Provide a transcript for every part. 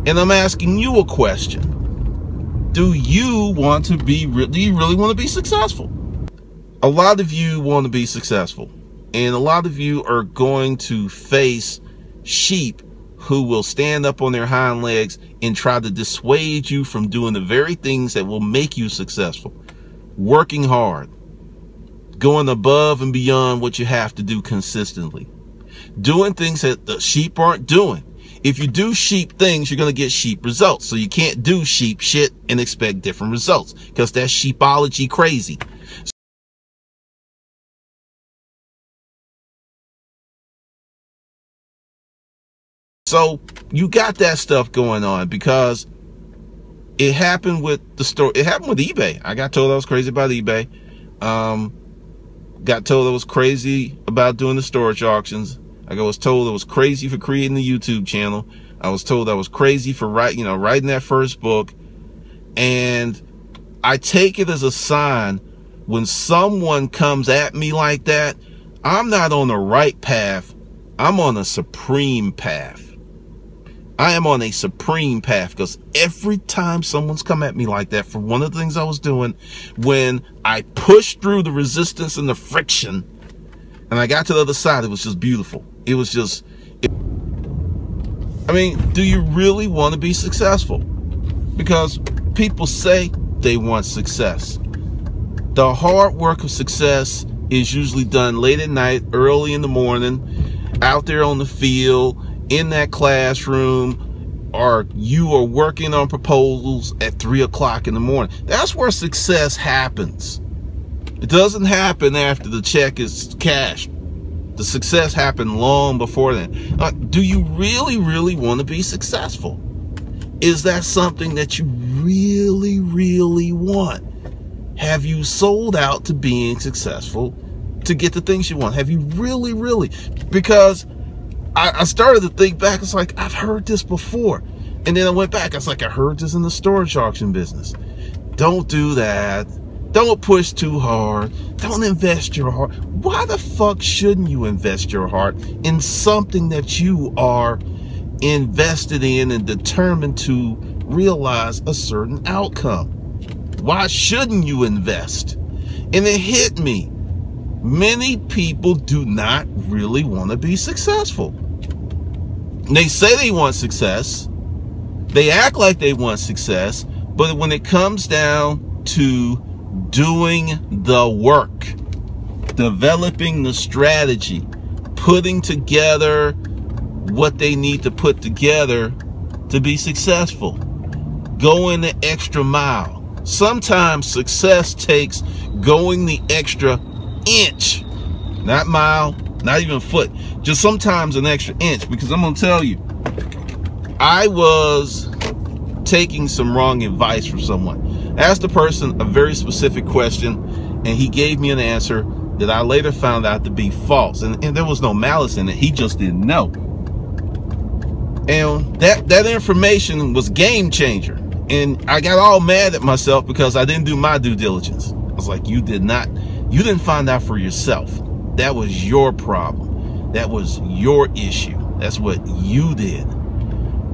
And I'm asking you a question. Do you really want to be successful? A lot of you want to be successful, and a lot of you are going to face sheep who will stand up on their hind legs and try to dissuade you from doing the very things that will make you successful. Working hard, going above and beyond what you have to do consistently, doing things that the sheep aren't doing. If you do sheep things, you're going to get sheep results. So you can't do sheep shit and expect different results, because that's sheepology crazy. So you got that stuff going on, because it happened with the store. It happened with eBay. I got told I was crazy about eBay. Got told I was crazy about doing the storage auctions. I was told I was crazy for creating the YouTube channel. I was told I was crazy for writing that first book. And I take it as a sign when someone comes at me like that, I'm not on the right path. I'm on a supreme path. I am on a supreme path, because every time someone's come at me like that for one of the things I was doing, when I pushed through the resistance and the friction and I got to the other side, it was just beautiful. It was just, I mean, do you really want to be successful? Because people say they want success. The hard work of success is usually done late at night, early in the morning, out there on the field, in that classroom, or you are working on proposals at 3 o'clock in the morning. That's where success happens. It doesn't happen after the check is cashed. The success happened long before then. Do you really want to be successful? Is that something that you really want? Have you sold out to being successful to get the things you want? Have you really? Because I started to think back. It's like, I've heard this before. And then I went back. It's like, I heard this in the storage auction business. Don't do that. Don't push too hard. Don't invest your heart. Why the fuck shouldn't you invest your heart in something that you are invested in and determined to realize a certain outcome? Why shouldn't you invest? And it hit me. Many people do not really want to be successful. They say they want success. They act like they want success. But when it comes down to doing the work, developing the strategy, putting together what they need to put together to be successful, going the extra mile. Sometimes success takes going the extra inch, not mile, not even foot, just sometimes an extra inch. Because I'm going to tell you, I was taking some wrong advice from someone. I asked the person a very specific question, and he gave me an answer that I later found out to be false. And there was no malice in it. He just didn't know. And that information was game changer. And I got all mad at myself because I didn't do my due diligence. I was like, you didn't find out for yourself. That was your problem. That was your issue. That's what you did.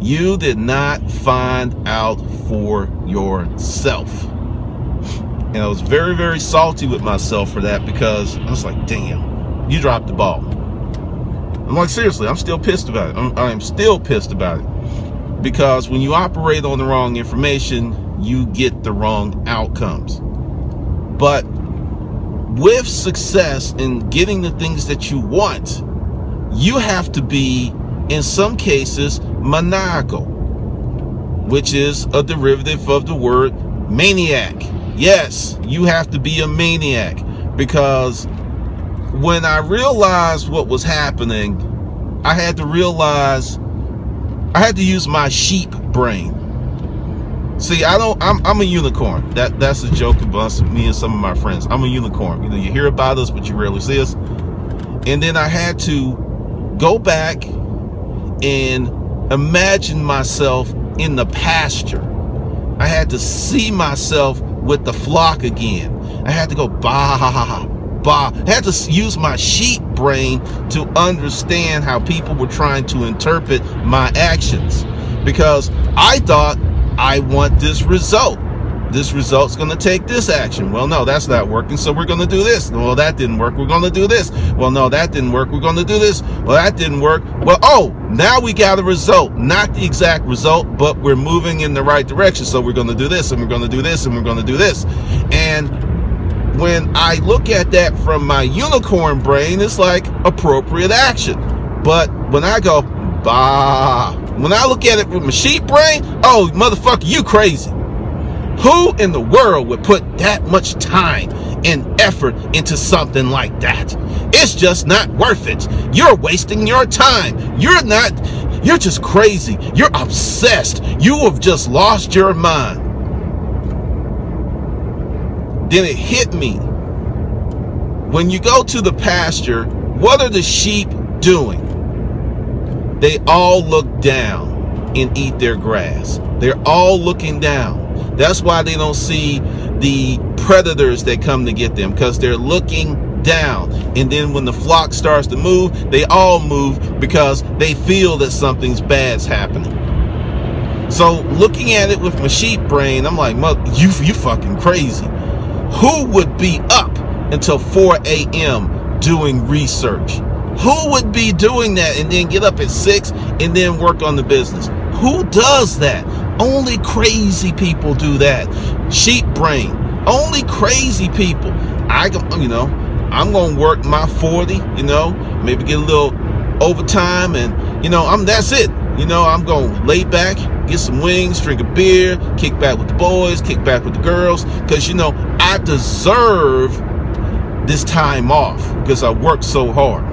You did not find out for yourself. And I was very salty with myself for that, because I was like, damn, you dropped the ball. I'm like, seriously, I'm still pissed about it. I'm still pissed about it. Because when you operate on the wrong information, you get the wrong outcomes. But with success in getting the things that you want, you have to be, in some cases, maniacal, which is a derivative of the word maniac. Yes, you have to be a maniac, because when I realized what was happening, I had to realize I had to use my sheep brain. See, I'm a unicorn. That's a joke amongst me and some of my friends. I'm a unicorn. You know, you hear about us, but you rarely see us. And then I had to go back and imagine myself in the pasture. I had to see myself with the flock again. I had to go bah. I had to use my sheep brain to understand how people were trying to interpret my actions, because I thought, I want this result. This result's going to take this action. Well, no, that's not working, so we're going to do this. Well, that didn't work. We're going to do this. Well, no, that didn't work. We're going to do this. Well, that didn't work. Well, oh, now we got a result. Not the exact result, but we're moving in the right direction. So we're going to do this, and we're going to do this, and we're going to do this. And when I look at that from my unicorn brain, it's like appropriate action. But when I go, bah, when I look at it with my sheep brain, oh, motherfucker, you crazy. Who in the world would put that much time and effort into something like that? It's just not worth it. You're wasting your time. You're just crazy. You're obsessed. You have just lost your mind. Then it hit me. When you go to the pasture, what are the sheep doing? They all look down and eat their grass. They're all looking down. That's why they don't see the predators that come to get them, because they're looking down. And then when the flock starts to move, they all move because they feel that something's bad's happening. So looking at it with my sheep brain, I'm like, you fucking crazy. Who would be up until 4 a.m. doing research? Who would be doing that and then get up at 6 and then work on the business? Who does that? Only crazy people do that. Sheep brain. Only crazy people. I'm going to work my 40, maybe get a little overtime, and, that's it. I'm going to lay back, get some wings, drink a beer, kick back with the boys, kick back with the girls, because, I deserve this time off because I worked so hard.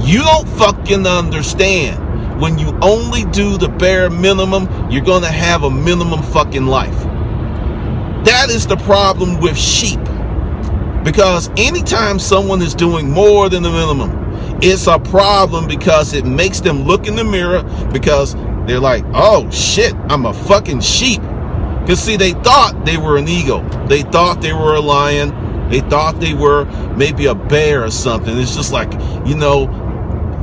You don't fucking understand. When you only do the bare minimum, you're going to have a minimum fucking life. That is the problem with sheep. Because anytime someone is doing more than the minimum, it's a problem, because it makes them look in the mirror, because they're like, oh shit, I'm a fucking sheep. Because see, they thought they were an eagle. They thought they were a lion. They thought they were maybe a bear or something. It's just like,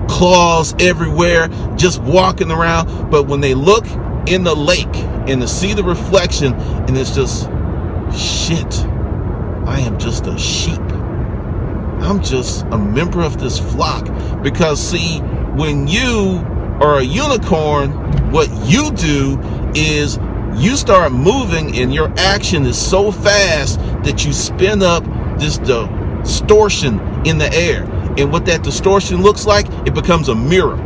claws everywhere, just walking around. But when they look in the lake and to see the reflection, and it's just, shit, I am just a sheep. I'm just a member of this flock. Because see, when you are a unicorn, what you do is you start moving, and your action is so fast that you spin up this distortion in the air. And what that distortion looks like, it becomes a mirror.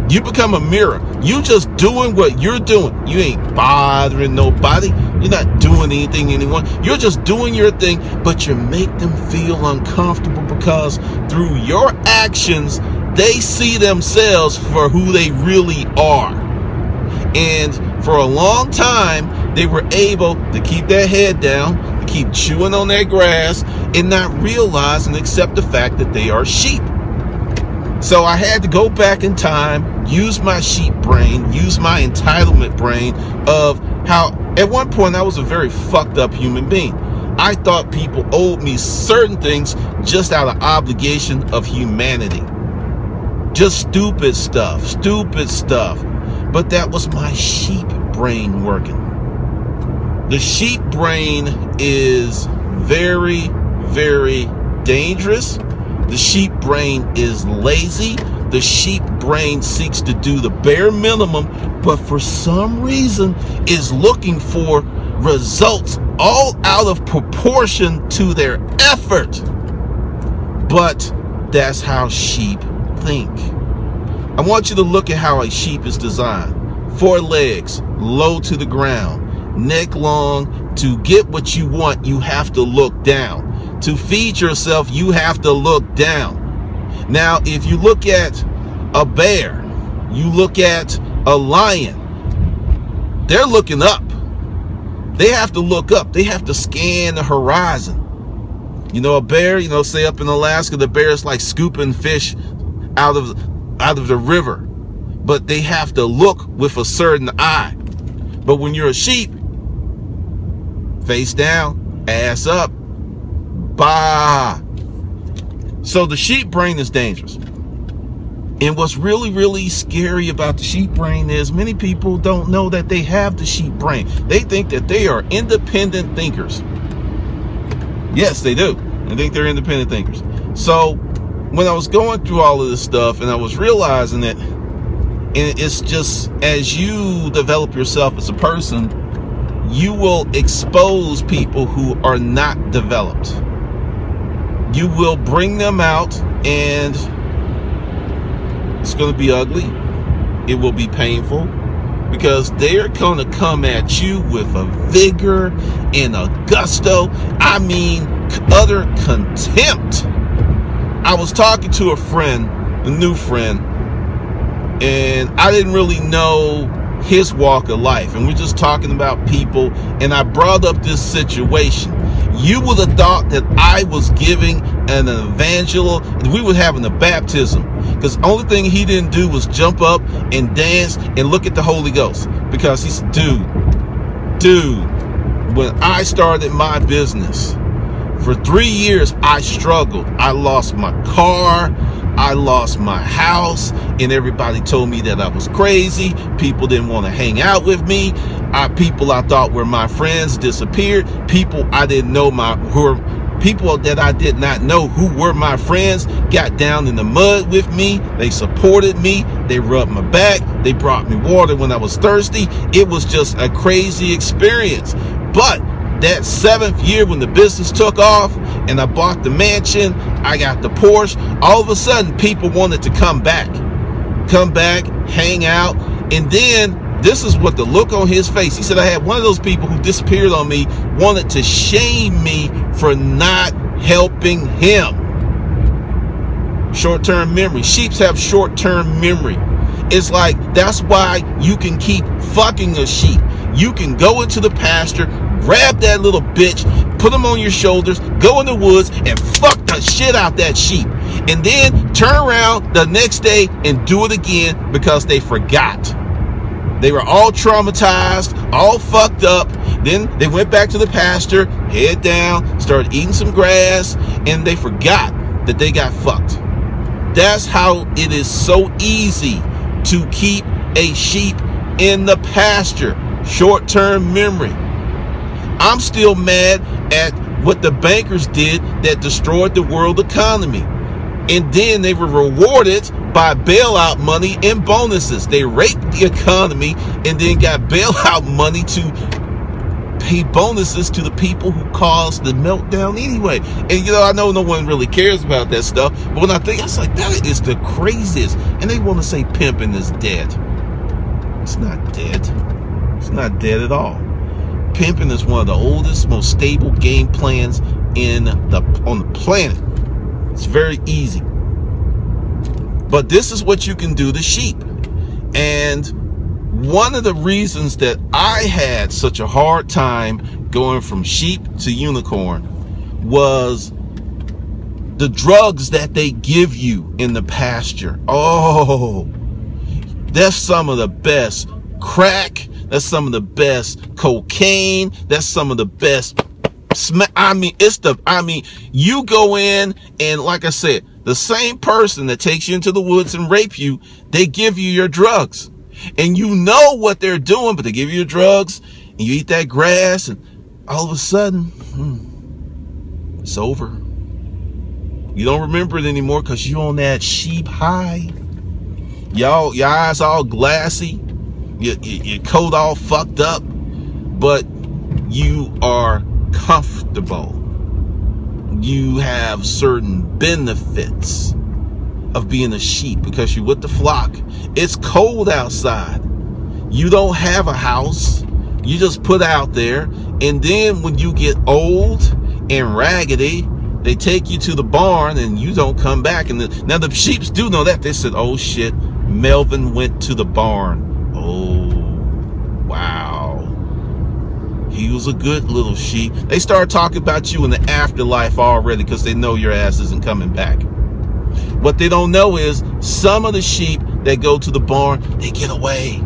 You become a mirror. You just doing what you're doing. You ain't bothering nobody. You're not doing anything to anyone. You're just doing your thing, but you make them feel uncomfortable, because through your actions, they see themselves for who they really are. And for a long time, they were able to keep their head down, to keep chewing on their grass, and not realize and accept the fact that they are sheep. So I had to go back in time, use my sheep brain, use my entitlement brain of how at one point I was a very fucked up human being. I thought people owed me certain things just out of obligation of humanity. Just stupid stuff. But that was my sheep brain working. The sheep brain is very, very dangerous. The sheep brain is lazy. The sheep brain seeks to do the bare minimum, but for some reason is looking for results all out of proportion to their effort. But that's how sheep think. I want you to look at how a sheep is designed. 4 legs, low to the ground, neck long. To get what you want, you have to look down. To feed yourself, you have to look down. Now, if you look at a bear, you look at a lion, they're looking up. They have to look up. They have to scan the horizon. A bear, say up in Alaska, the bear is like scooping fish out of the river. But they have to look with a certain eye. But when you're a sheep, face down, ass up, bah. So the sheep brain is dangerous. And what's really, really scary about the sheep brain is many people don't know that they have the sheep brain. They think that they are independent thinkers. Yes, they do. They think they're independent thinkers. So when I was going through all of this stuff and I was realizing that, and it's just as you develop yourself as a person, you will expose people who are not developed. You will bring them out, and it's going to be ugly. It will be painful because they're going to come at you with a vigor and a gusto. I mean, utter contempt. I was talking to a friend, a new friend, and I didn't really know his walk of life. And we're just talking about people, and I brought up this situation. You would have thought that I was giving an evangel, we were having a baptism, because the only thing he didn't do was jump up and dance and look at the Holy Ghost. Because he said, dude, when I started my business, for 3 years, I struggled. I lost my car. I lost my house, and everybody told me that I was crazy. People didn't want to hang out with me. People I thought were my friends disappeared. People I didn't know people that I did not know who were my friends got down in the mud with me. They supported me. They rubbed my back. They brought me water when I was thirsty. It was just a crazy experience. But that 7th year when the business took off and I bought the mansion, I got the Porsche, all of a sudden people wanted to come back, hang out. And then this is what the look on his face. He said, I had one of those people who disappeared on me, wanted to shame me for not helping him. Short-term memory. Sheeps have short-term memory. It's like, that's why you can keep fucking a sheep. You can go into the pasture, grab that little bitch, put him on your shoulders, go in the woods and fuck the shit out that sheep. And then turn around the next day and do it again because they forgot. They were all traumatized, all fucked up. Then they went back to the pasture, head down, started eating some grass, and they forgot that they got fucked. That's how it is so easy to keep a sheep in the pasture. Short-term memory. I'm still mad at what the bankers did that destroyed the world economy. And then they were rewarded by bailout money and bonuses. They raped the economy and then got bailout money to pay bonuses to the people who caused the meltdown anyway. And you know, I know no one really cares about that stuff, but when I think, I was like, that is the craziest. And they want to say pimping is dead. It's not dead. It's not dead at all. Pimping is one of the oldest, most stable game plans on the planet. It's very easy. But this is what you can do to sheep. And one of the reasons that I had such a hard time going from sheep to unicorn was the drugs that they give you in the pasture. Oh, that's some of the best crack. That's some of the best cocaine. That's some of the best. You go in and, like I said, the same person that takes you into the woods and rape you, they give you your drugs. And you know what they're doing, but they give you your drugs and you eat that grass and all of a sudden, it's over. You don't remember it anymore because you're on that sheep high. Your eyes all glassy. Your coat all fucked up, but you are comfortable. You have certain benefits of being a sheep because you're with the flock. It's cold outside. You don't have a house. You just put out there. And then when you get old and raggedy, they take you to the barn and you don't come back. And now the sheeps do know that. They said, oh shit, Melvin went to the barn. Oh, wow. He was a good little sheep. They start talking about you in the afterlife already because they know your ass isn't coming back. What they don't know is some of the sheep that go to the barn, they get away.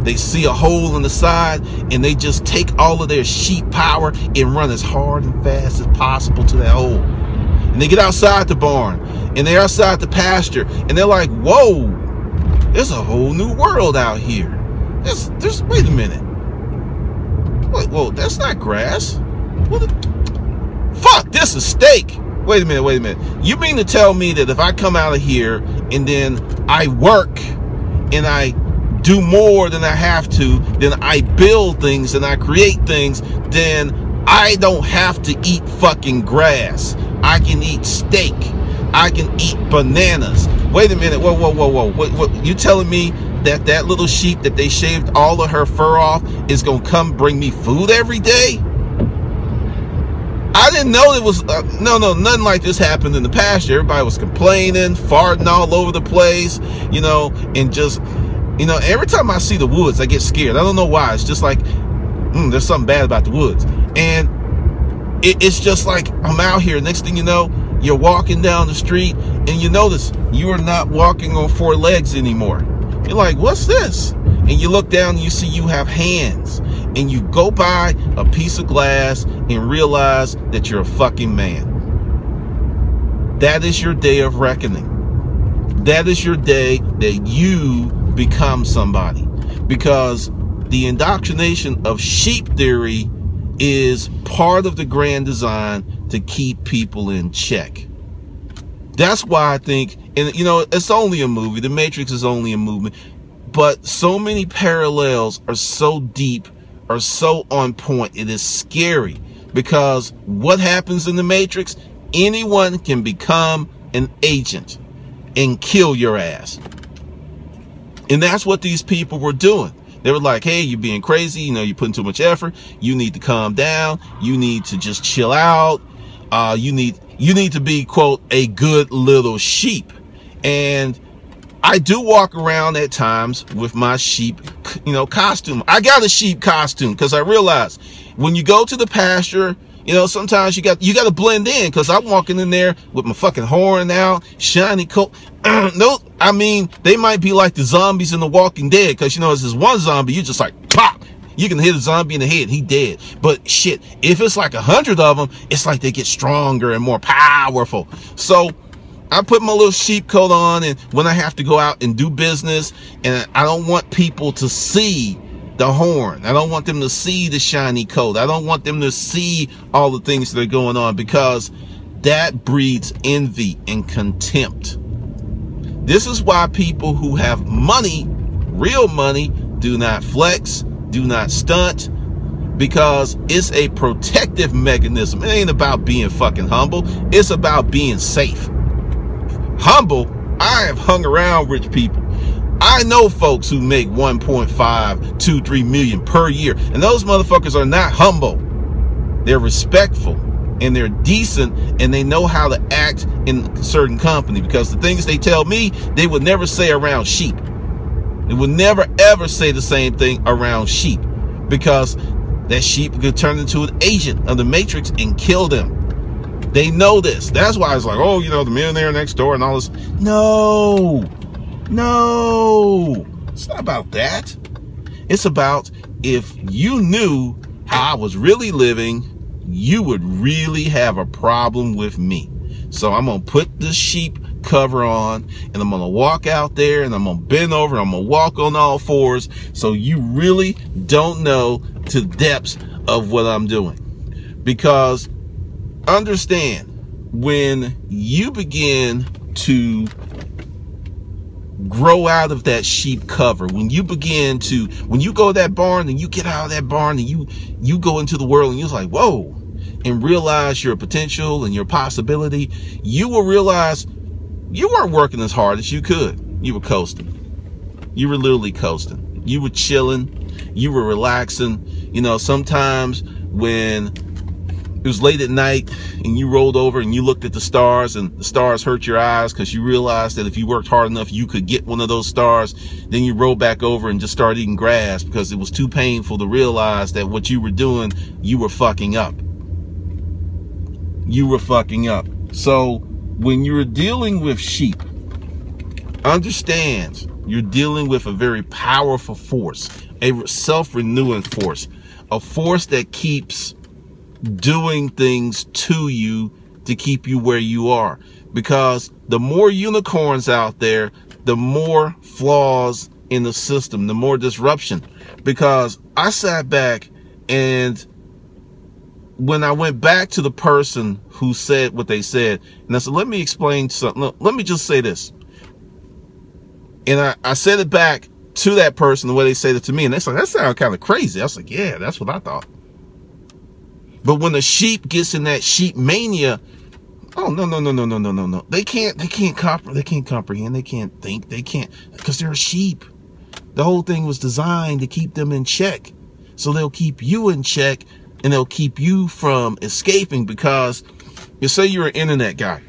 They see a hole in the side and they just take all of their sheep power and run as hard and fast as possible to that hole. And they get outside the barn, and they're outside the pasture, and they're like, whoa, there's a whole new world out here. Wait a minute. Wait, whoa, that's not grass. Fuck, this is steak. Wait a minute. You mean to tell me that if I come out of here and then I work and I do more than I have to, then I build things and I create things, then I don't have to eat fucking grass. I can eat steak. I can eat bananas. Wait a minute. Whoa. What, you telling me that little sheep that they shaved all of her fur off is going to come bring me food every day? I didn't know it was, nothing like this happened in the pasture. Everybody was complaining, farting all over the place, and just, every time I see the woods, I get scared. I don't know why. It's just like, there's something bad about the woods. And it's just like, I'm out here. Next thing you know, you're walking down the street and you notice you are not walking on 4 legs anymore. You're like, what's this? And you look down and you see you have hands. And you go by a piece of glass and realize that you're a fucking man. That is your day of reckoning. That is your day that you become somebody. Because the indoctrination of sheep theory is part of the grand design to keep people in check. That's why I think, and it's only a movie. The Matrix is only a movie. But so many parallels are so deep, are so on point. It is scary because what happens in the Matrix, anyone can become an agent and kill your ass. And that's what these people were doing. They were like, hey, you're being crazy. You're putting too much effort. You need to calm down. You need to just chill out. You need to be, quote, a good little sheep. And I do walk around at times with my sheep, costume. I got a sheep costume because I realize when you go to the pasture, sometimes you got to blend in, because I'm walking in there with my fucking horn out, shiny coat. No, I mean, they might be like the zombies in The Walking Dead, because there's this one zombie, you just like pop. You can hit a zombie in the head, he dead. But shit, if it's like 100 of them, it's like they get stronger and more powerful. So I put my little sheep coat on, and when I have to go out and do business, and I don't want people to see the horn. I don't want them to see the shiny coat. I don't want them to see all the things that are going on, because that breeds envy and contempt. This is why people who have money, real money, do not flex, do not stunt, because it's a protective mechanism. It ain't about being fucking humble. It's about being safe. Humble, I have hung around rich people. I know folks who make 1.5, 2, 3 million per year, and those motherfuckers are not humble. They're respectful and they're decent, and they know how to act in a certain company, because the things they tell me, they would never say around sheep. They would never ever say the same thing around sheep, because that sheep could turn into an agent of the Matrix and kill them. They know this. That's why it's like, oh, the millionaire next door and all this. No, it's not about that. It's about, if you knew how I was really living, you would really have a problem with me. So I'm going to put this sheep cover on, and I'm going to walk out there, and I'm going to bend over, and I'm going to walk on all fours, so you really don't know the depths of what I'm doing. Because understand, when you begin to grow out of that sheep cover, when you go to that barn and you get out of that barn and you go into the world and you're like, whoa, and realize your potential and your possibility, you will realize you weren't working as hard as you could. You were coasting. You were literally coasting. You were chilling. You were relaxing. Sometimes when it was late at night and you rolled over and you looked at the stars, and the stars hurt your eyes because you realized that if you worked hard enough, you could get one of those stars. Then you rolled back over and just started eating grass because it was too painful to realize that what you were doing, you were fucking up. You were fucking up. So when you're dealing with sheep, understand you're dealing with a very powerful force, a self-renewing force, a force that keeps doing things to you to keep you where you are. Because the more unicorns out there, the more flaws in the system, the more disruption. Because I sat back, and when I went back to the person who said what they said, and I said, let me explain something. Look, let me just say this. And I said it back to that person the way they said it to me. And they said, that sounded kind of crazy. I was like, yeah, that's what I thought. But when the sheep gets in that sheep mania, oh, no. They can't comprehend. They can't think. They can't, because they're a sheep. The whole thing was designed to keep them in check. So they'll keep you in check, and they'll keep you from escaping. Because you say you're an internet guy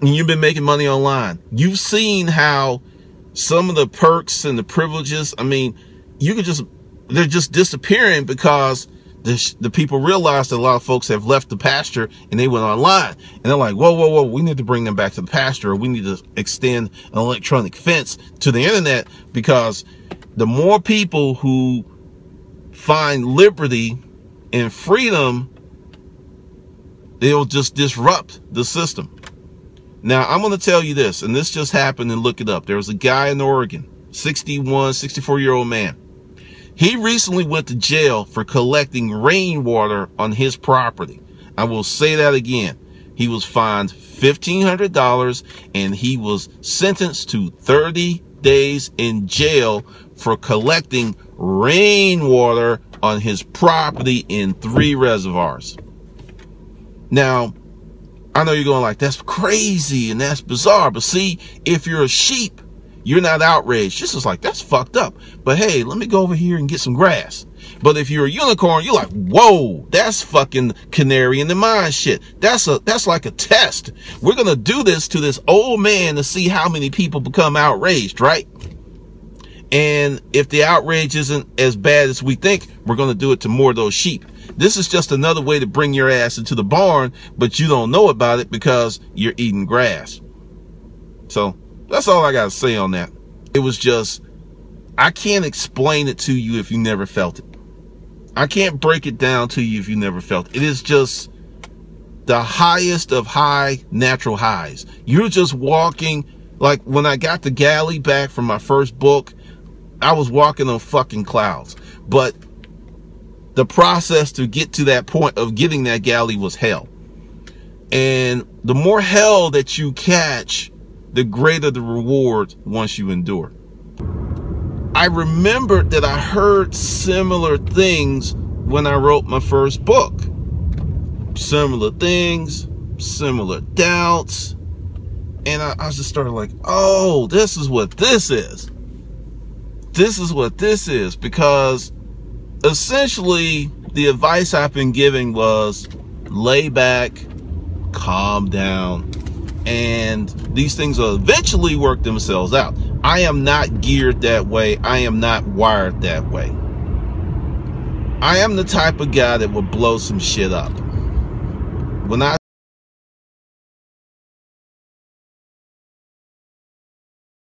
and you've been making money online. You've seen how some of the perks and the privileges, I mean, they're just disappearing because the people realize that a lot of folks have left the pasture and they went online. And they're like, whoa, we need to bring them back to the pasture, or we need to extend an electronic fence to the internet, because the more people who find liberty and freedom, they'll just disrupt the system. Now, I'm going to tell you this, and this just happened, and look it up. There was a guy in Oregon, 64-year-old man. He recently went to jail for collecting rainwater on his property. I will say that again. He was fined $1,500, and he was sentenced to 30 days in jail for collecting rainwater on his property in 3 reservoirs. Now, I know you're going like, that's crazy and that's bizarre. But see, if you're a sheep, you're not outraged. This is like, that's fucked up. But hey, let me go over here and get some grass. But if you're a unicorn, you're like, whoa, that's fucking canary in the mine shit. That's like a test. We're going to do this to this old man to see how many people become outraged, right? And if the outrage isn't as bad as we think, we're going to do it to more of those sheep. This is just another way to bring your ass into the barn, but you don't know about it because you're eating grass. So that's all I got to say on that. It was just, I can't explain it to you if you never felt it. I can't break it down to you if you never felt it. It is just the highest of high natural highs. You're just walking, like when I got the galley back from my first book, I was walking on fucking clouds. But the process to get to that point of getting that galley was hell. And the more hell that you catch, the greater the reward once you endure. I remembered that I heard similar things when I wrote my first book. Similar things, similar doubts. And I just started like, oh, this is what this is. This is what this is. Because essentially, the advice I've been giving was lay back, calm down, and these things will eventually work themselves out. I am not geared that way. I am not wired that way. I am the type of guy that will blow some shit up. When I